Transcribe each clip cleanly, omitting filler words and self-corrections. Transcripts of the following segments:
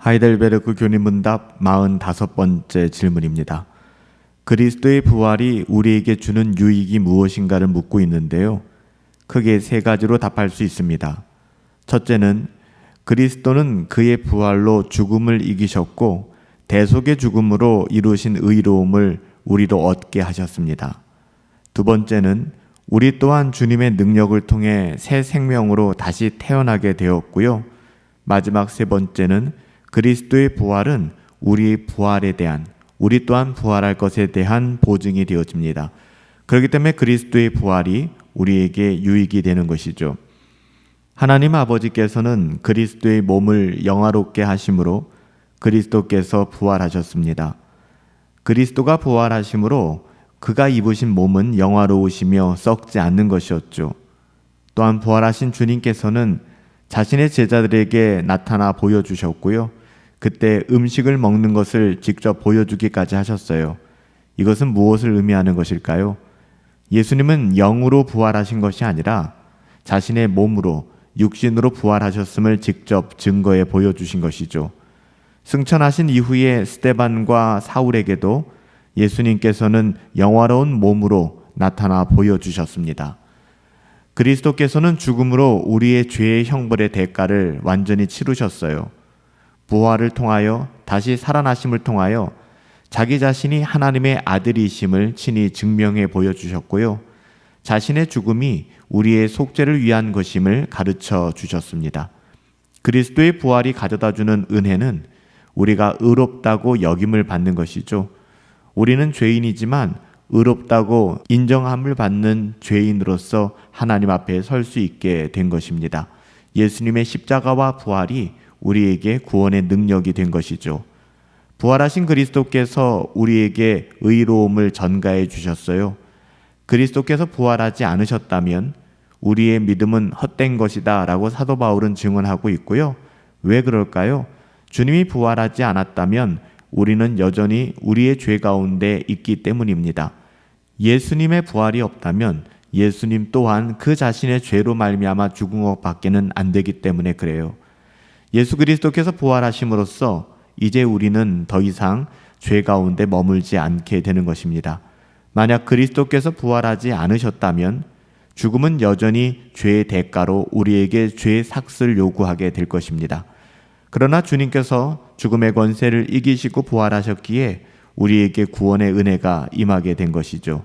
하이델베르크 교리문답 45번째 질문입니다. 그리스도의 부활이 우리에게 주는 유익이 무엇인가를 묻고 있는데요. 크게 세 가지로 답할 수 있습니다. 첫째는 그리스도는 그의 부활로 죽음을 이기셨고 대속의 죽음으로 이루신 의로움을 우리로 얻게 하셨습니다. 두 번째는 우리 또한 주님의 능력을 통해 새 생명으로 다시 태어나게 되었고요. 마지막 세 번째는 그리스도의 부활은 우리의 부활에 대한, 우리 또한 부활할 것에 대한 보증이 되어집니다. 그렇기 때문에 그리스도의 부활이 우리에게 유익이 되는 것이죠. 하나님 아버지께서는 그리스도의 몸을 영화롭게 하심으로 그리스도께서 부활하셨습니다. 그리스도가 부활하심으로 그가 입으신 몸은 영화로우시며 썩지 않는 것이었죠. 또한 부활하신 주님께서는 자신의 제자들에게 나타나 보여주셨고요. 그때 음식을 먹는 것을 직접 보여주기까지 하셨어요. 이것은 무엇을 의미하는 것일까요? 예수님은 영으로 부활하신 것이 아니라 자신의 몸으로, 육신으로 부활하셨음을 직접 증거해 보여주신 것이죠. 승천하신 이후에 스데반과 사울에게도 예수님께서는 영화로운 몸으로 나타나 보여주셨습니다. 그리스도께서는 죽음으로 우리의 죄의 형벌의 대가를 완전히 치르셨어요. 부활을 통하여 다시 살아나심을 통하여 자기 자신이 하나님의 아들이심을 친히 증명해 보여주셨고요. 자신의 죽음이 우리의 속죄를 위한 것임을 가르쳐 주셨습니다. 그리스도의 부활이 가져다주는 은혜는 우리가 의롭다고 여김을 받는 것이죠. 우리는 죄인이지만 의롭다고 인정함을 받는 죄인으로서 하나님 앞에 설 수 있게 된 것입니다. 예수님의 십자가와 부활이 우리에게 구원의 능력이 된 것이죠. 부활하신 그리스도께서 우리에게 의로움을 전가해 주셨어요. 그리스도께서 부활하지 않으셨다면 우리의 믿음은 헛된 것이다 라고 사도 바울은 증언하고 있고요. 왜 그럴까요? 주님이 부활하지 않았다면 우리는 여전히 우리의 죄 가운데 있기 때문입니다. 예수님의 부활이 없다면 예수님 또한 그 자신의 죄로 말미암아 죽은 것밖에는 안 되기 때문에 그래요. 예수 그리스도께서 부활하심으로써 이제 우리는 더 이상 죄 가운데 머물지 않게 되는 것입니다. 만약 그리스도께서 부활하지 않으셨다면 죽음은 여전히 죄의 대가로 우리에게 죄의 삭슬을 요구하게 될 것입니다. 그러나 주님께서 죽음의 권세를 이기시고 부활하셨기에 우리에게 구원의 은혜가 임하게 된 것이죠.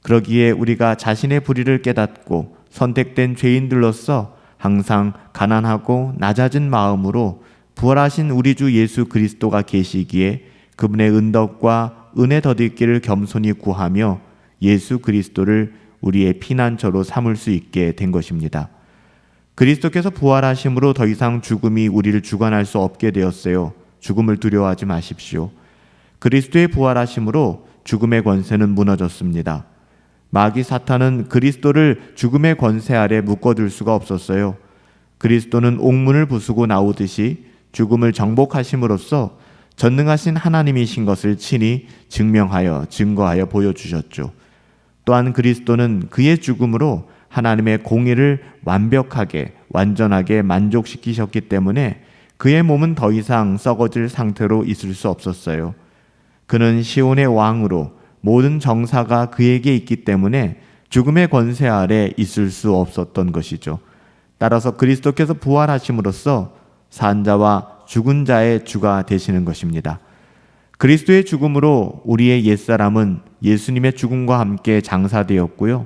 그러기에 우리가 자신의 불의를 깨닫고 선택된 죄인들로서 항상 가난하고 낮아진 마음으로 부활하신 우리 주 예수 그리스도가 계시기에 그분의 은덕과 은혜 더디기를 겸손히 구하며 예수 그리스도를 우리의 피난처로 삼을 수 있게 된 것입니다. 그리스도께서 부활하심으로 더 이상 죽음이 우리를 주관할 수 없게 되었어요. 죽음을 두려워하지 마십시오. 그리스도의 부활하심으로 죽음의 권세는 무너졌습니다. 마귀 사탄은 그리스도를 죽음의 권세 아래 묶어둘 수가 없었어요. 그리스도는 옥문을 부수고 나오듯이 죽음을 정복하심으로써 전능하신 하나님이신 것을 친히 증거하여 보여주셨죠. 또한 그리스도는 그의 죽음으로 하나님의 공의를 완전하게 만족시키셨기 때문에 그의 몸은 더 이상 썩어질 상태로 있을 수 없었어요. 그는 시온의 왕으로 모든 정사가 그에게 있기 때문에 죽음의 권세 아래 있을 수 없었던 것이죠. 따라서 그리스도께서 부활하심으로써 산자와 죽은 자의 주가 되시는 것입니다. 그리스도의 죽음으로 우리의 옛사람은 예수님의 죽음과 함께 장사되었고요.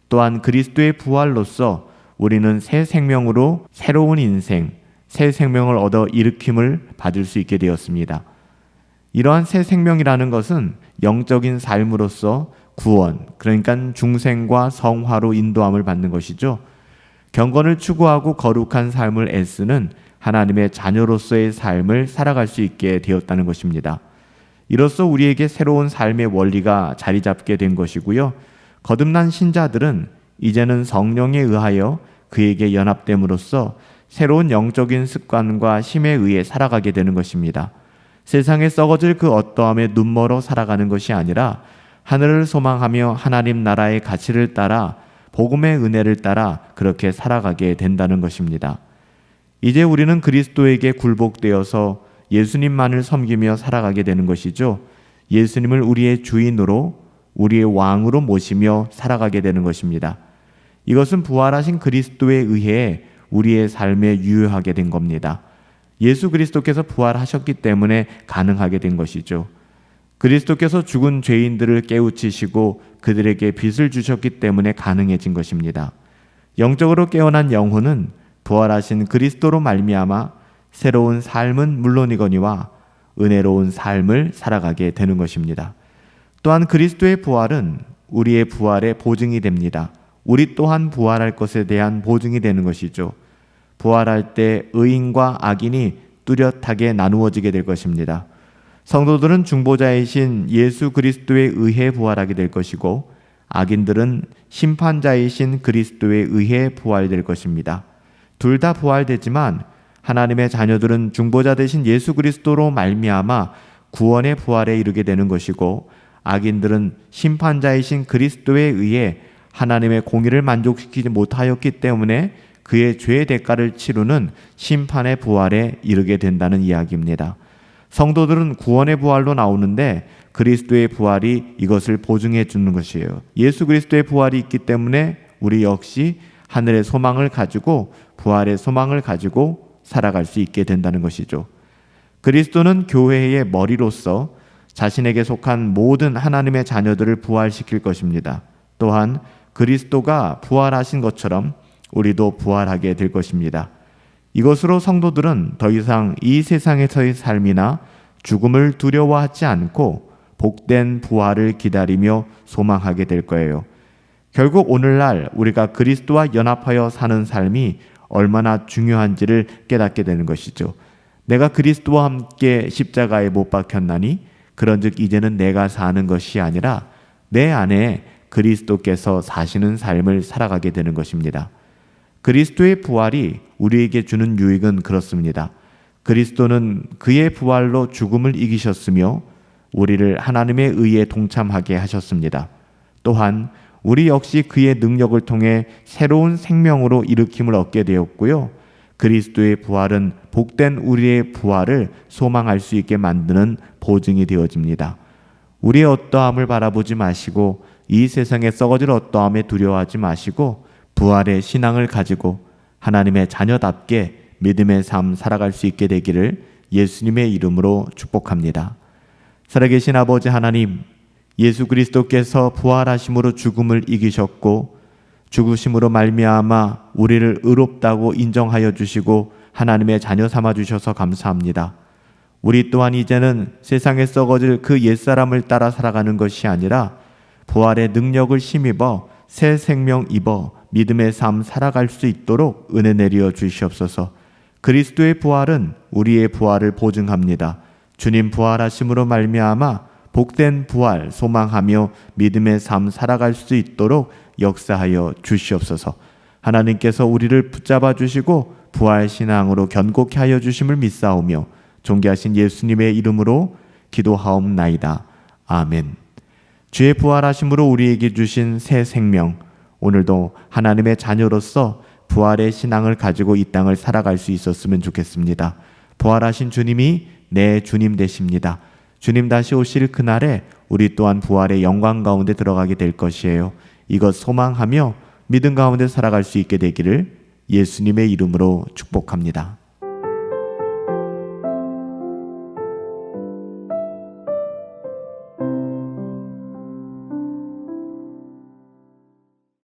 또한 그리스도의 부활로서 우리는 새 생명으로 새로운 인생, 새 생명을 얻어 일으킴을 받을 수 있게 되었습니다. 이러한 새 생명이라는 것은 영적인 삶으로서 구원, 그러니까 중생과 성화로 인도함을 받는 것이죠. 경건을 추구하고 거룩한 삶을 애쓰는 하나님의 자녀로서의 삶을 살아갈 수 있게 되었다는 것입니다. 이로써 우리에게 새로운 삶의 원리가 자리 잡게 된 것이고요. 거듭난 신자들은 이제는 성령에 의하여 그에게 연합됨으로써 새로운 영적인 습관과 힘에 의해 살아가게 되는 것입니다. 세상에 썩어질 그 어떠함에 눈멀어 살아가는 것이 아니라 하늘을 소망하며 하나님 나라의 가치를 따라 복음의 은혜를 따라 그렇게 살아가게 된다는 것입니다. 이제 우리는 그리스도에게 굴복되어서 예수님만을 섬기며 살아가게 되는 것이죠. 예수님을 우리의 주인으로, 우리의 왕으로 모시며 살아가게 되는 것입니다. 이것은 부활하신 그리스도에 의해 우리의 삶에 유효하게 된 겁니다. 예수 그리스도께서 부활하셨기 때문에 가능하게 된 것이죠. 그리스도께서 죽은 죄인들을 깨우치시고 그들에게 빚을 주셨기 때문에 가능해진 것입니다. 영적으로 깨어난 영혼은 부활하신 그리스도로 말미암아 새로운 삶은 물론이거니와 은혜로운 삶을 살아가게 되는 것입니다. 또한 그리스도의 부활은 우리의 부활의 보증이 됩니다. 우리 또한 부활할 것에 대한 보증이 되는 것이죠. 부활할 때 의인과 악인이 뚜렷하게 나누어지게 될 것입니다. 성도들은 중보자이신 예수 그리스도에 의해 부활하게 될 것이고, 악인들은 심판자이신 그리스도에 의해 부활될 것입니다. 둘 다 부활되지만 하나님의 자녀들은 중보자 되신 예수 그리스도로 말미암아 구원의 부활에 이르게 되는 것이고, 악인들은 심판자이신 그리스도에 의해 하나님의 공의를 만족시키지 못하였기 때문에 그의 죄의 대가를 치르는 심판의 부활에 이르게 된다는 이야기입니다. 성도들은 구원의 부활로 나오는데 그리스도의 부활이 이것을 보증해 주는 것이에요. 예수 그리스도의 부활이 있기 때문에 우리 역시 하늘의 소망을 가지고, 부활의 소망을 가지고 살아갈 수 있게 된다는 것이죠. 그리스도는 교회의 머리로서 자신에게 속한 모든 하나님의 자녀들을 부활시킬 것입니다. 또한 그리스도가 부활하신 것처럼 우리도 부활하게 될 것입니다. 이것으로 성도들은 더 이상 이 세상에서의 삶이나 죽음을 두려워하지 않고 복된 부활을 기다리며 소망하게 될 거예요. 결국 오늘날 우리가 그리스도와 연합하여 사는 삶이 얼마나 중요한지를 깨닫게 되는 것이죠. 내가 그리스도와 함께 십자가에 못 박혔나니 그런즉 이제는 내가 사는 것이 아니라 내 안에 그리스도께서 사시는 삶을 살아가게 되는 것입니다. 그리스도의 부활이 우리에게 주는 유익은 그렇습니다. 그리스도는 그의 부활로 죽음을 이기셨으며 우리를 하나님의 의에 동참하게 하셨습니다. 또한 우리 역시 그의 능력을 통해 새로운 생명으로 일으킴을 얻게 되었고요. 그리스도의 부활은 복된 우리의 부활을 소망할 수 있게 만드는 보증이 되어집니다. 우리의 어떠함을 바라보지 마시고 이 세상에 썩어질 어떠함에 두려워하지 마시고 부활의 신앙을 가지고 하나님의 자녀답게 믿음의 삶 살아갈 수 있게 되기를 예수님의 이름으로 축복합니다. 살아계신 아버지 하나님, 예수 그리스도께서 부활하심으로 죽음을 이기셨고 죽으심으로 말미암아 우리를 의롭다고 인정하여 주시고 하나님의 자녀 삼아 주셔서 감사합니다. 우리 또한 이제는 세상에 썩어질 그 옛사람을 따라 살아가는 것이 아니라 부활의 능력을 힘입어 새 생명 입어 믿음의 삶 살아갈 수 있도록 은혜 내려 주시옵소서. 그리스도의 부활은 우리의 부활을 보증합니다. 주님 부활하심으로 말미암아 복된 부활 소망하며 믿음의 삶 살아갈 수 있도록 역사하여 주시옵소서. 하나님께서 우리를 붙잡아 주시고 부활 신앙으로 견고케 하여 주심을 믿사오며 존귀하신 예수님의 이름으로 기도하옵나이다. 아멘. 주의 부활하심으로 우리에게 주신 새 생명, 오늘도 하나님의 자녀로서 부활의 신앙을 가지고 이 땅을 살아갈 수 있었으면 좋겠습니다. 부활하신 주님이 내 주님 되십니다. 주님 다시 오실 그날에 우리 또한 부활의 영광 가운데 들어가게 될 것이에요. 이것 소망하며 믿음 가운데 살아갈 수 있게 되기를 예수님의 이름으로 축복합니다.